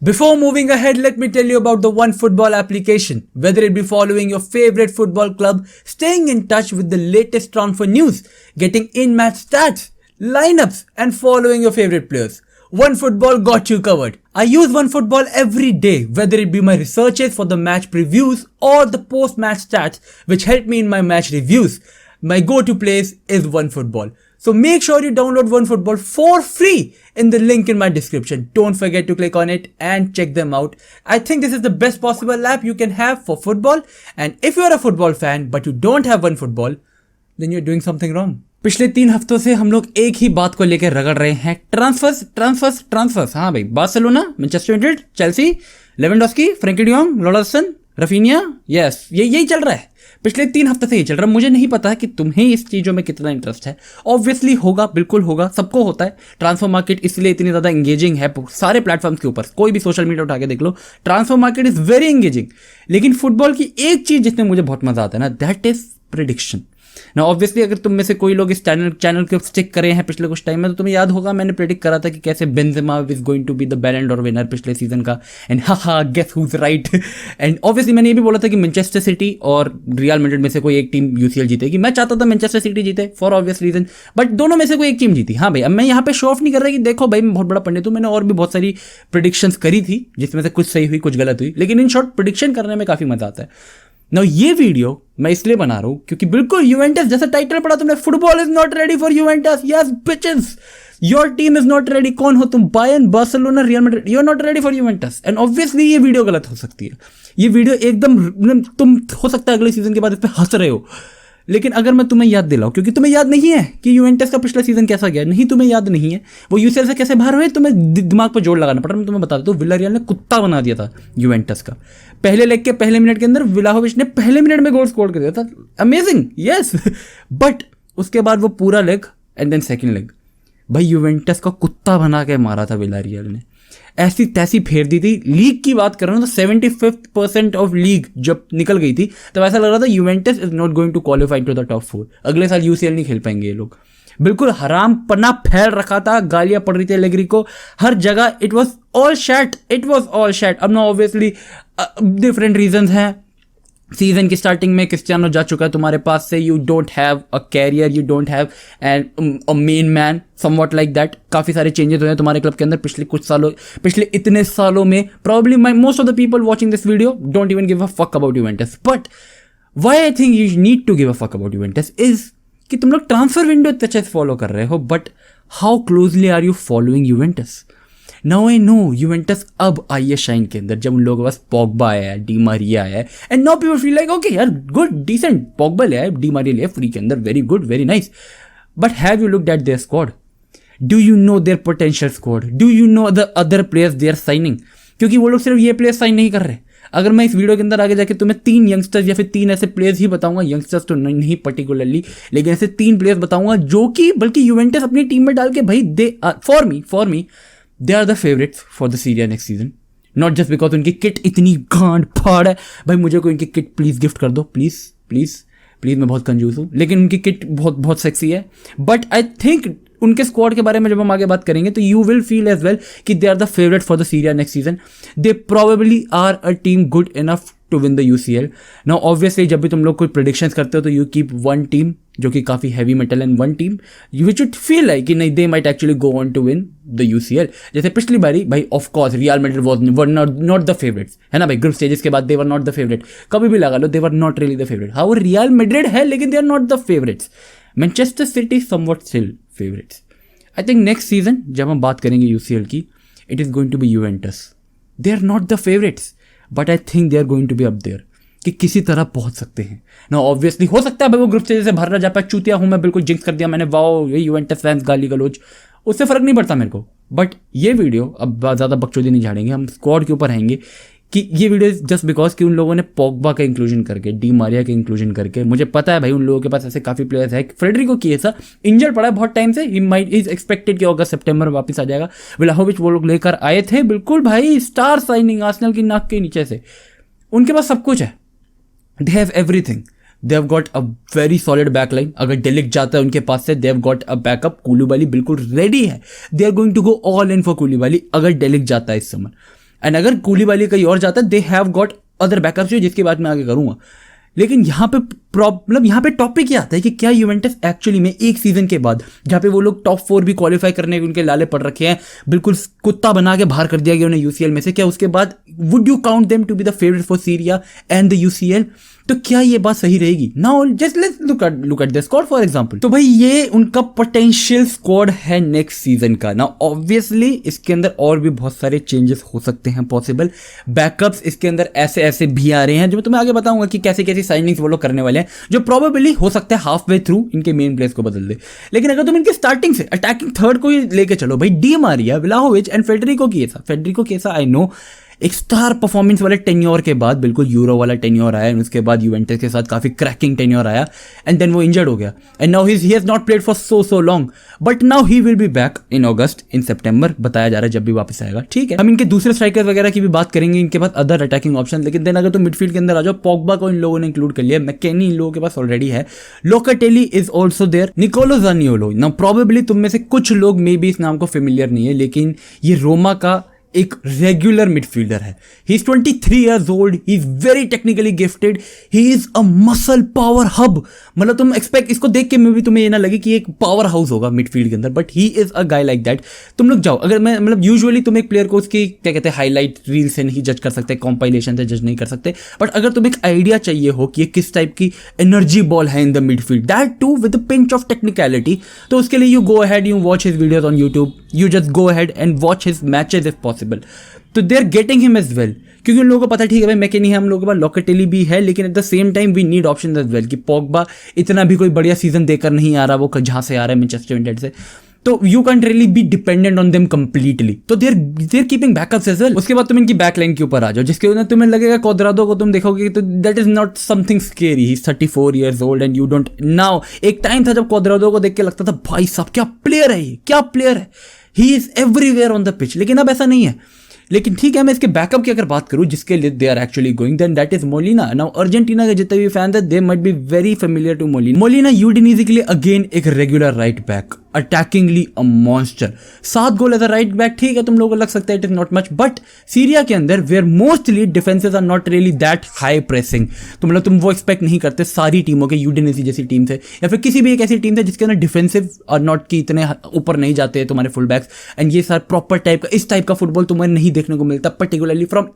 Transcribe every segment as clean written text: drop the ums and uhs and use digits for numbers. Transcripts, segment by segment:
Before moving ahead, let me tell you about the OneFootball application. Whether it be following your favorite football club, staying in touch with the latest transfer news, getting in-match stats, lineups, and following your favorite players, OneFootball got you covered. I use OneFootball every day, whether it be my researches for the match previews or the post-match stats, which help me in my match reviews. My go-to place is OneFootball. So make sure you download OneFootball for free in the link in my description. Don't forget to click on it and check them out. I think this is the best possible app you can have for football. And if you're a football fan but you don't have OneFootball, then you're doing something wrong. पिछले 3 हफ्तों से हम लोग एक ही बात को लेकर रगड़ रहे हैं, ट्रांसफर्स। हाँ भाई, Barcelona, Manchester United, Chelsea, Lewandowski, Frenkie de Jong, लोलासन, रफीनिया, यस, यही चल रहा है। पिछले 3 हफ्ते से ये चल रहा है। मुझे नहीं पता है कि तुम्हें इस चीज़ों में कितना इंटरेस्ट है। ऑब्वियसली होगा, बिल्कुल होगा, सबको होता है। ट्रांसफर मार्केट इसलिए इतनी ज़्यादा एंगेजिंग है सारे प्लेटफॉर्म्स के ऊपर। कोई भी सोशल मीडिया उठा के देख लो, transfer market is very engaging. लेकिन फुटबॉल की एक चीज़ जिसमें मुझे बहुत मज़ा आता है ना, दैट इज़ प्रेडिक्शन। ना ऑब्वियसली अगर तुम में से कोई लोग इस चैनल के स्टिक करे हैं पिछले कुछ टाइम में, तो तुम्हें याद होगा मैंने प्रेडिक्ट करा था कि कैसे Benzema is going to be the Ballon d'Or winner पिछले सीजन का। And guess who's right. And obviously मैंने ये भी बोला था कि मैनचेस्टर सिटी और रियल मैड्रिड में से कोई एक टीम यूसीएल जीतेगी। मैं चाहता था मैनचेस्टर सिटी जीते फॉर ऑब्वियस रीजन, बट दोनों में से कोई एक टीम जीती। हाँ भाई, अब मैं यहाँ पे शो ऑफ नहीं कर रहा कि देखो भाई मैं बहुत बड़ा पंडित हूँ। मैंने और भी बहुत सारी प्रेडिक्शंस करी थी जिसमें से कुछ सही हुई, कुछ गलत हुई, लेकिन इन शॉर्ट प्रेडिक्शन करने में काफी मजा आता है। Now, ये वीडियो मैं इसलिए बना रहा हूं क्योंकि बिल्कुल यूवेंटस जैसा टाइटल पढ़ा तुमने, football is not ready for Juventus. Yes bitches, your team is not ready. कौन हो तुम? Bayern, Barcelona, Real Madrid, you are not ready for Juventus. And obviously ये वीडियो गलत हो सकती है। ये वीडियो एकदम, तुम हो सकता है अगले सीजन के बाद इस पर हंस रहे हो, लेकिन अगर मैं तुम्हें याद दिलाऊं, क्योंकि तुम्हें याद नहीं है कि यूवेंटस का पिछला सीजन कैसा गया, नहीं तुम्हें याद नहीं है वो यूसीएल से कैसे बाहर हुए, तुम्हें दिमाग पर जोर लगाना पड़ रहा है। मैं तुम्हें बता देता हूं, विलारियल ने कुत्ता बना दिया था यूवेंटस का। पहले लेग के पहले मिनट के अंदर व्लाहोविच ने पहले मिनट में गोल स्कोर कर दिया था। Amazing, yes. बट उसके बाद वो पूरा leg and then second leg भाई यूवेंटस का कुत्ता बना के मारा था विलारियल ने। ऐसी तैसी फेर दी थी। लीग की बात कर रहा हूं तो 75% ऑफ लीग जब निकल गई थी तब ऐसा लग रहा था Juventus is not going to qualify to the top 4। अगले साल यूसीएल नहीं खेल पाएंगे ये लोग। बिल्कुल हराम पन्ना फैल रखा था, गालियां पड़ रही थी एलेग्री को हर जगह। It was all shit. अब ना ऑब्वियसली डिफरेंट रीजंस हैं। सीजन की स्टार्टिंग में क्रिस्टियानो जा चुका है तुम्हारे पास से। You don't have a career, you don't have a main man, somewhat like that. काफ़ी सारे चेंजेस हुए हैं तुम्हारे क्लब के अंदर पिछले इतने सालों में। Probably most of the people watching this video don't even give a fuck about Juventus. But why I think you need to give a fuck about Juventus is कि तुम लोग ट्रांसफर विंडो इतने अच्छे से फॉलो कर रहे हो, but how closely are you following Juventus? Now I know Juventus अब आई है शाइन के अंदर, जब उन लोगों के पास पॉग्बा आया है, डी मारिया आया है, and now people feel like okay यार गुड डिसेंट, पॉग्बा ले आया, डी मारिया ले फ्री के अंदर, very good, very nice. But have you looked at their squad? Do you know their potential squad? Do you know the other players they are signing? क्योंकि वो लोग सिर्फ ये प्लेयर्स साइन नहीं कर रहे। अगर मैं इस वीडियो के अंदर आगे जाके तुम्हें 3 यंगस्टर्स या फिर 3 ऐसे प्लेयर्स ही बताऊंगा, यंगस्टर्स तो नहीं पर्टिकुलरली, लेकिन ऐसे 3 प्लेयर्स बताऊंगा जो कि बल्कि यूवेंटस अपनी टीम में डाल के भाई they for me they are the favourites for the Serie A next season. Not just because उनकी किट इतनी गांड फाड़ है। भाई मुझे कोई उनकी किट प्लीज गिफ्ट कर दो, प्लीज, मैं बहुत कंजूस हूँ, लेकिन उनकी किट बहुत सेक्सी है। बट आई थिंक उनके स्क्वाड के बारे में जब हम आगे बात करेंगे तो you will feel as well कि they are the favourite for the Serie A next season. They probably are a team good enough to win the UCL. Now obviously जब भी तुम लोग कोई प्रेडिक्शंस करते हो तो यू कीप वन टीम जो कि काफी heavy metal and one team which would feel like कि नहीं they might actually go on to win the UCL. जैसे पिछली बारी भाई of course Real Madrid were not the favourites, है ना भाई। ग्रुप स्टेजेस के बाद they were not the favourite, कभी भी लगा लो, they were not really the favourite. हाँ वो रियल मैड्रिड है लेकिन they are not the favourites. Manchester city somewhat still favourites. I think next season जब हम बात करेंगे यूसीएल की, it is going to be Juventus. They are not the favourites but I think they are going to be up there, कि किसी तरह पहुंच सकते हैं ना। ऑब्वियसली हो सकता है भाई वो ग्रुप स्टेज से बाहर ना जा पाए। चूतिया हूं मैं, बिल्कुल जिंक्स कर दिया मैंने, वाओ ये यूवेंटस फैंस गाली गलोच, उससे फर्क नहीं पड़ता मेरे को। बट ये वीडियो अब ज़्यादा बकचोदी नहीं झाड़ेंगे, हम स्क्वाड के ऊपर रहेंगे कि ये वीडियो जस्ट बिकॉज कि उन लोगों ने पॉग्बा का इंक्लूजन करके, डी मारिया का इंक्लूजन करके, मुझे पता है भाई उन लोगों के पास ऐसे काफ़ी प्लेयर्स है। फ्रेडरिको किएसा इंजर्ड पड़ा है बहुत टाइम से, ही माइट इज एक्सपेक्टेड कि अगस्त सितंबर में वापस आ जाएगा। व्लाहोविच वो लोग लेकर आए थे, बिल्कुल भाई स्टार साइनिंग आर्सेनल की नाक के नीचे से। उनके पास सब कुछ है, they have everything. They have got a very solid backline. अगर डेलिक जाता है उनके पास से, they have got a backup. Koulibaly बिल्कुल रेडी है, they are going to go all in for Koulibaly अगर डेलिक जाता है इस समर। एंड अगर कूलीबाली कहीं और जाता है, they have got other backups, जिसकी बात मैं आगे करूंगा। लेकिन यहाँ पे प्रॉब्लम, यहाँ पे टॉपिक ये आता है कि क्या यूवेंटस एक्चुअली में एक सीजन के बाद, जहाँ पे वो लोग टॉप 4 भी क्वालिफाई करने के उनके लाले पड़ रखे हैं, बिल्कुल कुत्ता बना के बाहर कर दिया गया उन्हें यूसीएल में से, क्या उसके बाद would you count them to be the favourite for Serie A and the UCL? तो क्या ये बात सही रहेगी? Now just let's look at the squad for example. तो भाई ये उनका पोटेंशियल स्क्वाड है नेक्स्ट सीजन का। नाउ ऑब्वियसली इसके अंदर और भी बहुत सारे चेंजेस हो सकते हैं पॉसिबल। बैकअप्स इसके अंदर ऐसे ऐसे भी आ रहे हैं जो मैं तुम्हें आगे बताऊंगा कि कैसे कैसी साइनिंग्स वो लोग करने वाले हैं, जो प्रोबेबली हो सकता है हाफ वे थ्रू इनके मेन प्लेयर्स को बदल दे। लेकिन अगर तुम इनके स्टार्टिंग से अटैकिंग थर्ड को ही लेके चलो, भाई Di Maria, Vlahovic and Federico केसा आई नो एक स्टार परफॉर्मेंस वाले टेन्योर के बाद, बिल्कुल यूरो वाला टेन्योर आया, उसके बाद यूवेंटस के साथ काफी क्रैकिंग टेन्योर आया, एंड देन वो इंजर्ड हो गया, and now he has not played for so long, but now he will be back in August, in सितंबर बताया जा रहा है जब भी वापस आएगा। ठीक है, हम इनके दूसरे स्ट्राइकर वगैरह की भी बात करेंगे, इनके पास अदर अटैकिंग ऑप्शन। लेकिन देन अगर तुम मिडफील्ड के अंदर आ जाओ, पोग्बा को इन लोगों ने इंक्लूड कर लिया, मैकेनी इन लोगों के पास ऑलरेडी है, Locatelli is also there, Nicolo Zaniolo. Now probably तुम में से कुछ लोग मे बी इस नाम को फेमिलियर नहीं है, लेकिन ये रोमा का एक रेगुलर मिडफील्डर है। He is 23 years old, he is very technically gifted, he is a muscle power hub. मतलब तुम एक्सपेक्ट, इसको देख के भी तुम्हें ये ना लगे कि एक पावर हाउस होगा मिडफील्ड के अंदर, but he is a guy like that. तुम लोग जाओ, अगर मैं मतलब यूजुअली तुम एक प्लेयर को उसकी क्या कहते हैं हाईलाइट रील से नहीं जज कर सकते, कॉम्पाइलेशन से जज नहीं कर सकते, बट अगर तुम्हें एक आइडिया चाहिए हो कि ये किस टाइप की एनर्जी बॉल है in the midfield, that too with a pinch of technicality, तो उसके लिए you go ahead, you watch his videos on YouTube, you just go ahead and watch his matches if possible. तो they are getting him as well, क्योंकि उन लोगों को पता है ठीक है भाई मैकेनी है, हम लोगों के पास लोकेटेली भी है, लेकिन at the same time we need option as well, कि पोग्बा इतना भी कोई बढ़िया सीजन देकर नहीं आ रहा, वो जहां से आ रहा है मैनचेस्टर यूनाइटेड से, तो you can't really be dependent on them completely. तो देर कीपिंग बैकअप्स एज वेल। उसके बाद तुम इनकी बैकलाइन के ऊपर आ जाओ, जिसके अंदर तुम्हें लगेगा क्वाद्राडो को तुम देखोगे तो that is not something scary, he is 34 years old and you don't now. एक टाइम था जब क्वाद्राडो को देख के लगता था भाई साहब क्या प्लेयर है ये, क्या प्लेयर है, he is everywhere on the pitch, लेकिन अब ऐसा नहीं है। लेकिन ठीक है, मैं इसके बैकअप की अगर बात करूं जिसके लिए they are actually going, then that is Molina. Now Argentina के जितने भी फैन थे they might be very familiar to Molina. Molina Udinese के लिए अगेन एक regular right back, attackingly a monster, 7 goal as a right back. ठीक है, तुम लोगों को लग सकता है it is not much, but Serie A के अंदर where mostly defences are not really that high pressing, तो मतलब तुम वो एक्सपेक्ट नहीं करते सारी टीमों के, यूडिनीजी जैसी टीम से या फिर किसी भी एक ऐसी टीम से जिसके अंदर डिफेंसिव और नॉट की इतने ऊपर नहीं जाते हैं तुम्हारे फुल बैक्स, एंड ये सारा प्रॉपर टाइप का इस टाइप का फुटबॉल तुम्हें नहीं देखने को मिलता, particularly from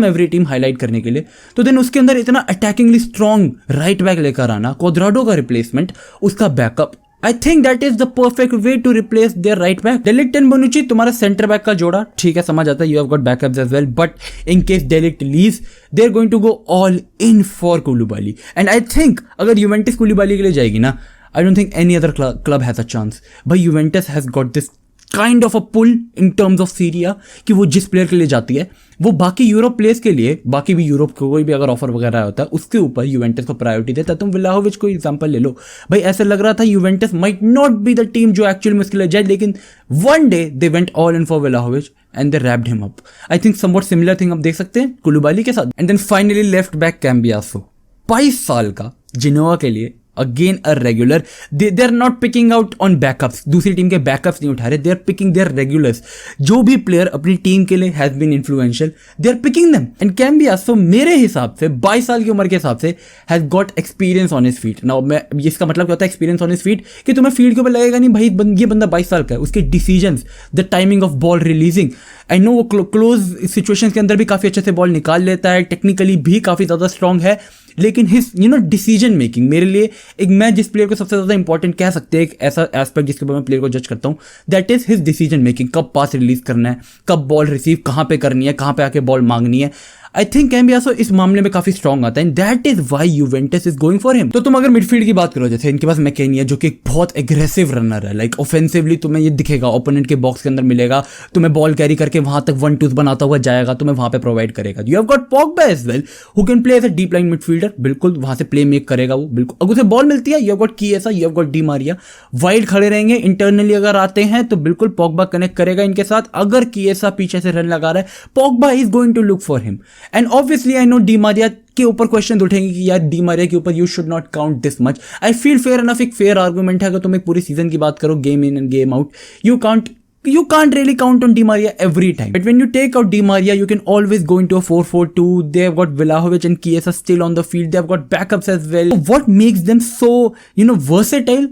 every team highlight करने के लिए। तो देन उसके अंदर इतना अटैकिंगली स्ट्रॉन्ग राइट बैक लेकर आना, क्वाद्राडो का रिप्लेसमेंट, उसका backup, I think that is the perfect way to replace their right back. De Ligt and Bonucci तुम्हारा सेंटर बैक का जोड़ा, ठीक है समझ आता है, you have got backups as well, but in case De Ligt leaves, they're going to go all in for Koulibaly. And I think अगर Juventus Koulibaly के लिए जाएगी ना, I don't think any other club has a chance. भाई Juventus has got this kind of a pull in terms of Serie A, कि वो जिस player के लिए जाती है वो बाकी यूरोप प्लेयर्स के लिए, बाकी भी यूरोप को कोई भी अगर ऑफर वगैरह होता है उसके ऊपर यूवेंटस को प्रायोरिटी देता है। तुम व्लाहोविच को एग्जांपल ले लो, भाई ऐसा लग रहा था Juventus might not be the team जो एक्चुअली में उसके लिए जाए, लेकिन one day they went all in for Vlahovic and they wrapped him up. I think somewhat similar thing आप देख सकते हैं कुलुबाली के साथ। And then finally left back Cambiaso, 22 साल का, जिनोवा के लिए again a regular, they are not picking out on backups, दूसरी टीम के बैकअप्स नहीं उठा रहे, they are picking their regulars, जो भी प्लेयर अपनी टीम के लिए has been influential they are picking them. And Cambiaso मेरे हिसाब से 22 साल की उम्र के हिसाब से has got experience on his feet. Now मैं इसका मतलब क्या होता है एक्सपीरियंस ऑन हिज फीट, कि तुम्हें फील्ड के ऊपर लगेगा नहीं भाई ये बंदा 22 साल का है, उसके decisions, the timing of ball releasing, I know वो क्लोज सिचुएशंस के अंदर भी काफी अच्छे से बॉल निकाल लेता है, टेक्निकली भी काफी ज्यादा स्ट्रांग है, लेकिन हिज डिसीजन मेकिंग मेरे लिए एक, मैं जिस प्लेयर को सबसे ज्यादा इंपॉर्टेंट कह सकते हैं, एक ऐसा एस्पेक्ट जिसके ऊपर मैं प्लेयर को जज करता हूं, that is his decision making, कब पास रिलीज करना है, कब बॉल रिसीव कहां पे करनी है, कहां पे आके बॉल मांगनी है। आई थिंक कैम्बियासो इस मामले में काफी स्ट्रांग आता है, and that is why Juventus is going for him. तो तुम अगर मिडफील्ड की बात करो, जैसे इनके पास मैकेनी है जो कि एक बहुत एग्रेसिव रनर है, लाइक ऑफेंसिवली तुम्हें ये दिखेगा, ओपोनेंट के बॉक्स के अंदर मिलेगा, तुम्हें बॉल कैरी करके वहां तक 1-2 बनाता हुआ जाएगा, तुम्हें वहां पे प्रोवाइड करेगा। You have got Pogba as well who can play as a deep line midfielder, बिल्कुल वहां से प्ले मेक करेगा वो, बिल्कुल अगर उसे बॉल मिलती है। You have got Chiesa, you have got Di Maria, wide खड़े रहेंगे, इंटरनली अगर आते हैं तो बिल्कुल पोग्बा कनेक्ट करेगा इनके साथ। अगर किएसा पीछे से रन लगा रहा है, Pogba is going to look for him. And obviously I know Di Maria के ऊपर क्वेश्चन उठेंगे कि यार डी मारिया के ऊपर you should not count this much. I feel fair enough, एक फेयर आर्गुमेंट है, अगर तुम एक पूरी सीजन की बात करो, game in end game out, you count you can't really count on Di Maria every time. But when you take out Di Maria, you can always go into a 4-4-2. They've got Vlahovic and Chiesa still on the field. They've got backups as well. So what makes them so, versatile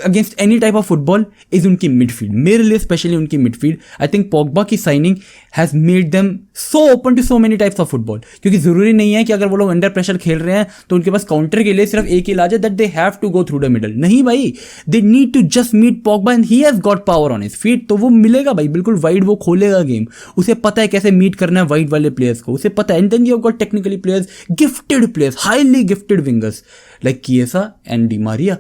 against any type of football is उनकी midfield. मेरे लिए specially उनकी midfield. I think Pogba की signing has made them so open to so many types of football. क्योंकि ज़रूरी नहीं है कि अगर वो लोग अंडर प्रेशर खेल रहे हैं तो उनके पास काउंटर के लिए सिर्फ एक ही इलाज है, that they have to go through the middle. नहीं भाई, they need to just meet Pogba and he has got power on his feet. तो वो मिलेगा भाई, बिल्कुल वाइड वो खोलेगा गेम. उसे पता है कैसे मीट करना है वाइड वाले प्लेयर्स को, उसे पता है. And then you have got technically players, gifted players, highly gifted wingers like Chiesa and Di Maria.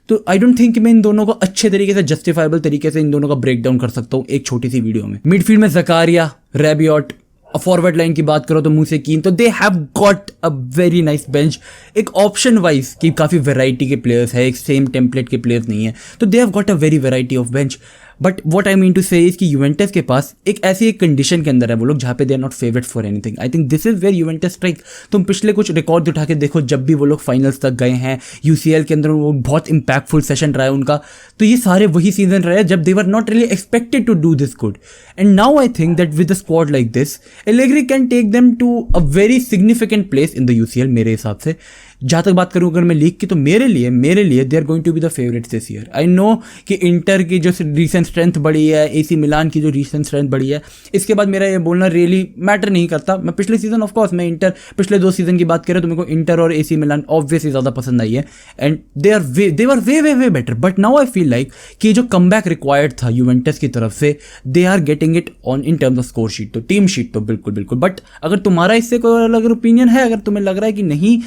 तो आई डोंट थिंक मैं इन दोनों को अच्छे तरीके से, जस्टिफाइबल तरीके से इन दोनों का ब्रेक डाउन कर सकता हूँ एक छोटी सी वीडियो में. मिडफील्ड में ज़कारिया, रैबियोट, फॉरवर्ड लाइन की बात करो तो मूसे कीन. तो they have got a very nice bench. एक ऑप्शन वाइज कि काफ़ी वेराइटी के प्लेयर्स है, एक सेम टेम्पलेट के प्लेयर्स नहीं है. तो they have got a very variety of bench. But what I mean to say is कि यूवेंटस के पास एक ऐसी एक कंडीशन के अंदर है वो लोग जहाँ पे they are not favourite for anything. I think this is where Juventus strike. तुम पिछले कुछ रिकॉर्ड उठा के देखो, जब भी वो लोग फाइनल्स तक गए हैं यूसीएल के अंदर, वो बहुत इंपैक्टफुल सेशन रहा है उनका. तो ये सारे वही सीजन रहे जब they were not really expected to do this good. And now I think that with a squad like this, Allegri can take them to a very significant place in the UCL मेरे हिसाब से. जहाँ तक बात करूँ अगर मैं league की, तो मेरे लिए they are going to be the favourites this year. I know कि इंटर की जो रिसेंट स्ट्रेंथ बढ़ी है, एसी मिलान की जो रिसेंट स्ट्रेंथ बढ़ी है, इसके बाद मेरा ये बोलना रियली मैटर नहीं करता. मैं पिछले सीजन ऑफकोर्स मैं इंटर, पिछले 2 सीजन की बात करें तो मेरे को इंटर और एसी मिलान ऑब्वियसली ज़्यादा पसंद आई है. And they were way better. But now I feel like कि जो कमबैक रिक्वायर्ड था यूवेंटस की तरफ से, they are getting it on in terms of score sheet. तो टीम शीट तो बिल्कुल. बट अगर तुम्हारा इससे कोई अलग ओपिनियन है, अगर तुम्हें लग रहा है कि नहीं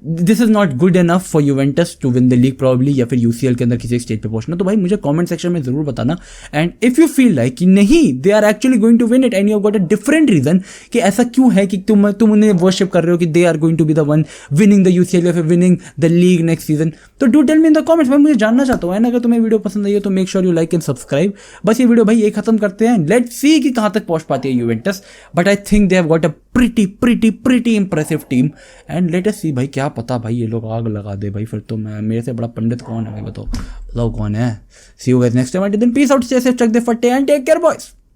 this is not good enough for Juventus to win the league probably, या फिर यूसीएल के अंदर किसी एक स्टेज पे पहुंचना, तो भाई मुझे कमेंट सेक्शन में जरूर बताना. And if you feel like कि नहीं they are actually going to win it and you have got a different reason कि ऐसा क्यों है कि तुम उन्हें वर्शिप कर रहे हो कि they are going to be the one winning the UCL या फिर winning the league next season, तो do tell me in the comments. मैं मुझे जानना चाहता हूँ. एंड अगर तुम्हें वीडियो पसंद आई हो तो make sure you like and subscribe. बस ये वीडियो भाई ये खत्म करते हैं. लेट्स सी कि कहाँ तक पहुंच पाती है Juventus. But I think they have got a pretty impressive team. And let us see भाई, क्या पता भाई ये लोग आग लगा दे भाई. फिर तो मैं, मेरे से बड़ा पंडित कौन है भाई, बताओ कौन है. See you guys next time. Until then, peace out, stay safe, check the फट्टे and take care boys.